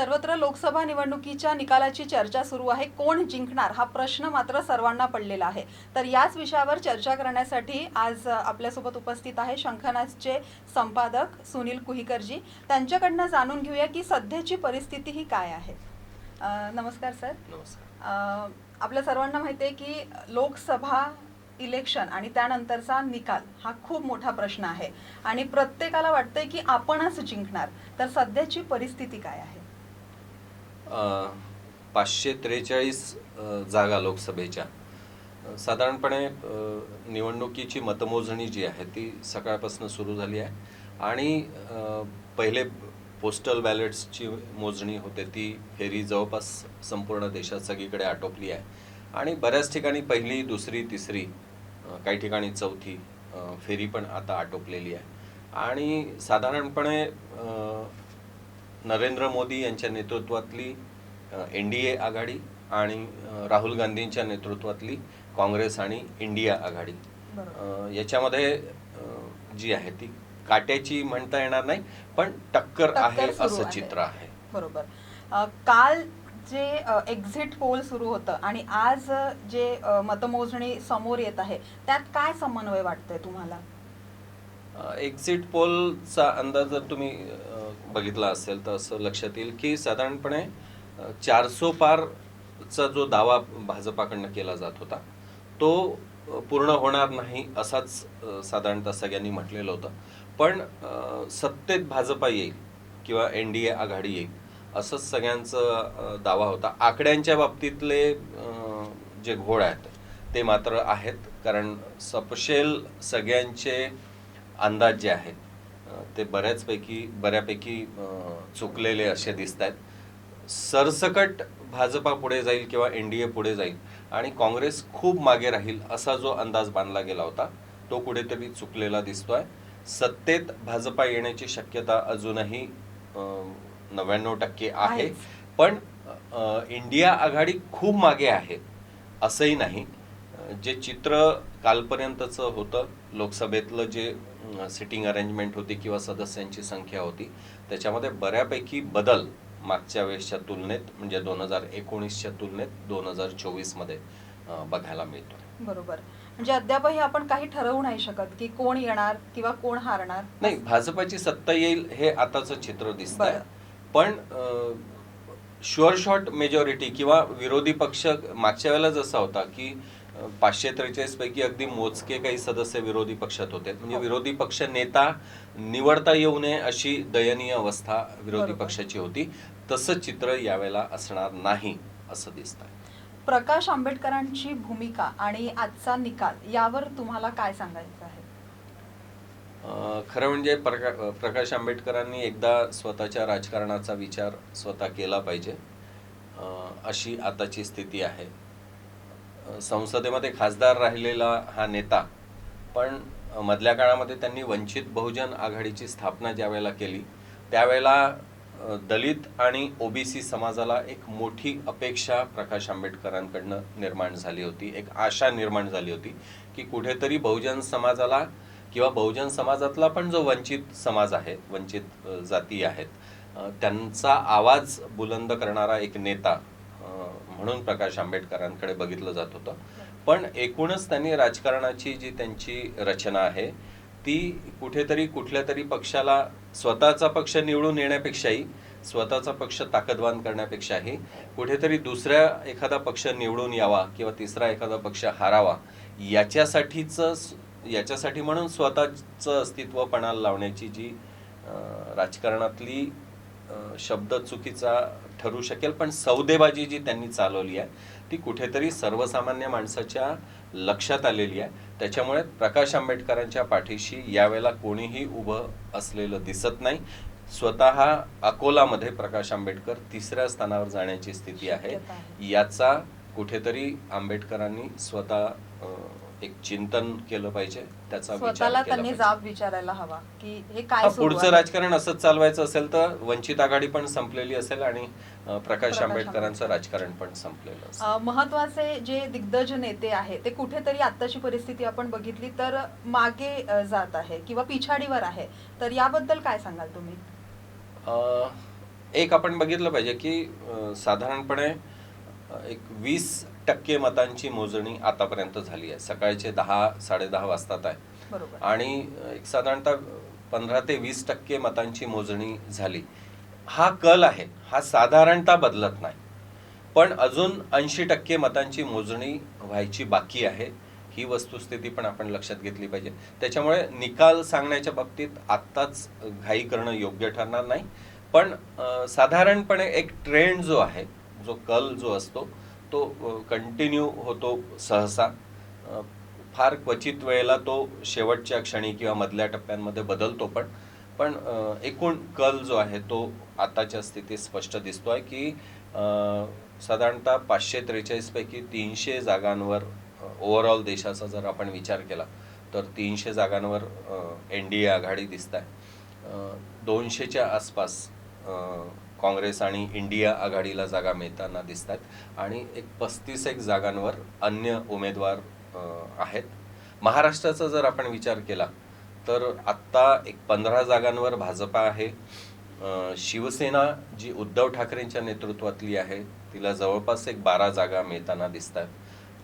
सर्वत्र लोकसभा निवडणुकीच्या निकालाची चर्चा सुरू आहे. कोण जिंकणार हा प्रश्न मात्र सर्वांना पडलेला आहे. तर याच विषयावर चर्चा करण्यासाठी आज आपल्यासोबत उपस्थित आहे शंखनादचे संपादक सुनील कुहीकरजी. त्यांच्याकडनं जाणून घेऊया की सध्याची परिस्थिती ही काय आहे. नमस्कार सर. नमस्कार. आपल्या सर्वांना माहिती आहे की लोकसभा इलेक्शन आणि त्यानंतरचा निकाल हा खूप मोठा प्रश्न आहे आणि प्रत्येकाला वाटतंय की आपणच जिंकणार. तर सध्याची परिस्थिती काय आहे? 543 जागा लोकसभेच्या साधारणपणे निवडणुकीची मतमोजणी जी आहे ती सकाळपासून सुरू झाली आहे आणि पहिले पोस्टल बॅलेट्सची मोजणी होते ती फेरी जवळपास संपूर्ण देशात सगळीकडे आटोपली आहे आणि बऱ्याच ठिकाणी पहिली, दुसरी, तिसरी, काही ठिकाणी चौथी फेरी पण आता आटोपलेली आहे आणि साधारणपणे नरेंद्र मोदी यांच्या नेतृत्वातली NDA आघाडी आणि राहुल गांधींच्या नेतृत्वातली काँग्रेस आणि इंडिया आघाडी याच्यामध्ये जी आहे ती काट्याची म्हणता येणार नाही पण टक्कर आहे असं चित्र आहे. बरोबर. काल जे एक्झिट पोल सुरू होतं आणि आज जे मतमोजणी समोर येत आहे त्यात काय समन्वय वाटतंय तुम्हाला? एक्झिट पोलचा अंदाज जर तुम्ही बघितला असेल तर असं लक्षात येईल की साधारणपणे 400 पारचा जो दावा भाजपाकडनं केला जात होता तो पूर्ण होणार नाही असाच साधारणतः सगळ्यांनी म्हटलेलं होतं. पण सत्तेत भाजपा येईल किंवा NDA आघाडी येईल असंच सगळ्यांचा दावा होता. आकड्यांच्या बाबतीतले जे घोळ आहेत ते मात्र आहेत, कारण सपशेल सगळ्यांचे अंदाज जे आहेत ते बऱ्यापैकी चुकलेले असे दिसत आहेत. सरसकट भाजपा पुढे जाईल किंवा NDA पुढे जाईल आणि काँग्रेस खूप मागे राहील असा जो अंदाज बांधला गेला होता तो कुठेतरी चुकलेला दिसतोय. सत्तेत भाजपा येण्याची शक्यता अजूनही 99% आहे, पण इंडिया आघाडी खूप मागे आहे असंही नाही. जे चित्र कालपर्यंतचं होतं लोकसभेतलं जे सिटिंग अरेंजमेंट होती किंवा सदस्यांची संख्या होती त्याच्यामध्ये बऱ्यापैकी बदल मागच्या वेळेसच्या तुलनेत म्हणजे 2019च्या तुलनेत 2024 मध्ये बघायला मिळतो. बरोबर. म्हणजे अद्यापही आपण काही ठरवू नाही शकत की कोण येणार किंवा कोण हारणार. नाही, भाजपाची सत्ता येईल हे आताचं चित्र दिसतंय, पण शुअर शॉट मेजॉरिटी किंवा विरोधी पक्ष मागच्या वेळेला जसा होता की 543 पैकी अगदी मोजके काही सदस्य विरोधी पक्षात होते, म्हणजे विरोधी पक्ष नेता निवडता येऊ नये अशी दयनीय अवस्था विरोधी पक्षाची होती. तसं चित्र यावेळेला असणार नाही असं दिसतंय. प्रकाश आंबेडकरांची भूमिका आणि आजचा निकाल यावर तुम्हाला काय सांगायचं आहे? खरं म्हणजे प्रकाश आंबेडकरांनी एकदा स्वतःच्या राजकारणाचा विचार स्वतः केला पाहिजे अशी आताची स्थिती आहे. संसदेमध्ये खासदार राहिलेला हा नेता, पण मधल्या काळामध्ये त्यांनी वंचित बहुजन आघाडीची स्थापना ज्यावेळेला केली त्यावेळेला दलित आणि OBC समाजाला एक मोठी अपेक्षा प्रकाश आंबेडकरांकडनं निर्माण झाली होती, एक आशा निर्माण झाली होती की कुठेतरी बहुजन समाजाला किंवा बहुजन समाजातला पण जो वंचित समाज आहे, वंचित जाती आहेत, त्यांचा आवाज बुलंद करणारा एक नेता म्हणून प्रकाश आंबेडकरांकडे बघितलं जात होतं. पण एकूणच त्यांनी राजकारणाची जी त्यांची रचना आहे ती कुठेतरी कुठल्या तरी पक्षाला स्वतःचा पक्ष निवडून येण्यापेक्षाही, स्वतःचा पक्ष ताकदवान करण्यापेक्षाही कुठेतरी दुसऱ्या एखादा पक्ष निवडून यावा किंवा तिसरा एखादा पक्ष हारावा याच्यासाठी म्हणून स्वतःचं अस्तित्व पणाला लावण्याची जी राजकारणातली शब्द चुकीचा ठरू शकेल पण सौदेबाजी जी त्यांनी चालवली आहे ती कुठेतरी सर्वसामान्य माणसाच्या लक्षात आलेली आहे. त्याच्यामुळे प्रकाश आंबेडकरांच्या पाठीशी यावेळेला कोणीही उभं असलेलं दिसत नाही. स्वतः अकोलामध्ये प्रकाश आंबेडकर 3ऱ्या स्थानावर जाण्याची स्थिती आहे. याचा कुठेतरी आंबेडकरांनी स्वतः एक चिंतन केलं पाहिजे, त्याचा स्वतःला त्यांनी जाब विचारायला हवा की हे काय पुढचं राजकारण असंच चालवायचं असेल तर वंचित आघाडी पण संपलेली असेल आणि प्रकाश आंबेडकरांचं राजकारण पण संपलेलं असेल. महत्वाचे जे दिग्गज नेते आहे ते कुठेतरी आताची परिस्थिती आपण बघितली तर मागे जात आहे किंवा पिछाडीवर आहे, तर याबद्दल काय सांगाल तुम्ही? एक आपण बघितलं पाहिजे की साधारणपणे एक 20% मतांची मोजणी आतापर्यंत झाली आहे. सकाळचे 10-10:30 वाजतात आहे बरोबर. आणि एक साधारणतः 15 ते 20% मतांची मोजणी झाली. हा कल आहे, हा साधारणतः बदलत नाही, पण अजून 80% मतांची मोजणी व्हायची बाकी आहे. ही वस्तुस्थिती पण आपण लक्षात घेतली पाहिजे. त्याच्यामुळे निकाल सांगण्याच्या बाबतीत आत्ताच घाई करणं योग्य ठरणार नाही. पण साधारणपणे एक ट्रेंड जो आहे, जो कल जो असतो तो कंटिन्यू होतो सहसा. अ, फार क्वचित वेळेला तो शेवटच्या क्षणी किंवा मधल्या टप्प्यांमध्ये बदलतो पण पण एकूण कल जो आहे तो आताच्या स्थितीत स्पष्ट दिसतोय की साधारणतः 543 पैकी 300 जागांवर ओव्हरऑल देशाचा जर आपण विचार केला तर 300 जागांवर NDA आघाडी दिसत आहे. 200च्या आसपास काँग्रेस आणि इंडिया आघाडीला जागा मिळताना दिसत आहेत आणि एक 35 जागांवर अन्य उमेदवार आहेत. महाराष्ट्राचा जर आपण विचार केला तर आत्ता एक 15 जागांवर भाजपा आहे. शिवसेना जी उद्धव ठाकरेंच्या नेतृत्वातली आहे तिला जवळपास एक 12 जागा मिळताना दिसत आहेत.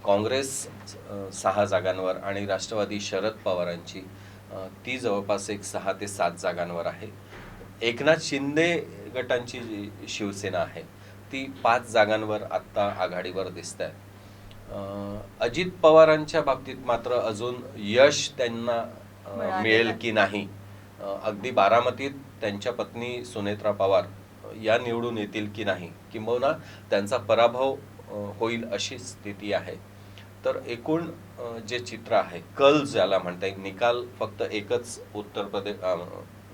काँग्रेस 6 जागांवर आणि राष्ट्रवादी शरद पवारांची ती जवळपास एक 6 ते 7 जागांवर आहे. एकनाथ शिंदे गटांची जी शिवसेना आहे ती 5 जागांवर आत्ता आघाडीवर दिसत आहे. अजित पवारांच्या बाबतीत मात्र अजून यश त्यांना मिळेल की नाही. अगदी बारामतीत त्यांच्या पत्नी सुनेत्रा पवार या निवडून येतील की नाही, किंबहुना त्यांचा पराभव होईल अशी स्थिती आहे. तर एकूण जे चित्र आहे, कल ज्याला म्हणता येईल, निकाल फक्त एकच उत्तर प्रदेश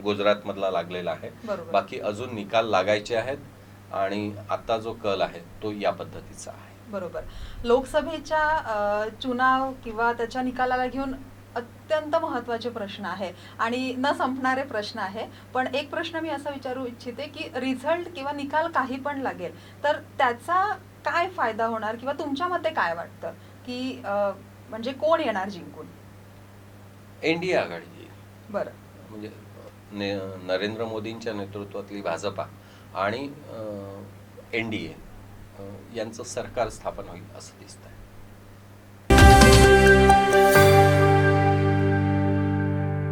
गुजरातमधला लागलेला आहे. बरोबर. बाकी अजून निकाल लागायचे आहेत आणि आता जो कल आहे तो या पद्धतीचा आहे. बरोबर. लोकसभेच्या चुनाव किंवा त्याच्या निकालाला घेऊन अत्यंत महत्त्वाचे प्रश्न आहे आणि न संपणारे प्रश्न आहे. पण एक प्रश्न मी असा विचारू इच्छिते की रिझल्ट किंवा निकाल काही पण लागेल तर त्याचा काय फायदा होणार किंवा तुमच्या मते काय वाटतं की म्हणजे कोण येणार जिंकून? NDA आघाडी येईल. बरं. म्हणजे नरेंद्र मोदींच्या नेतृत्वातली भाजपा आणि NDA यांचं सरकार स्थापन होईल असं दिसतंय.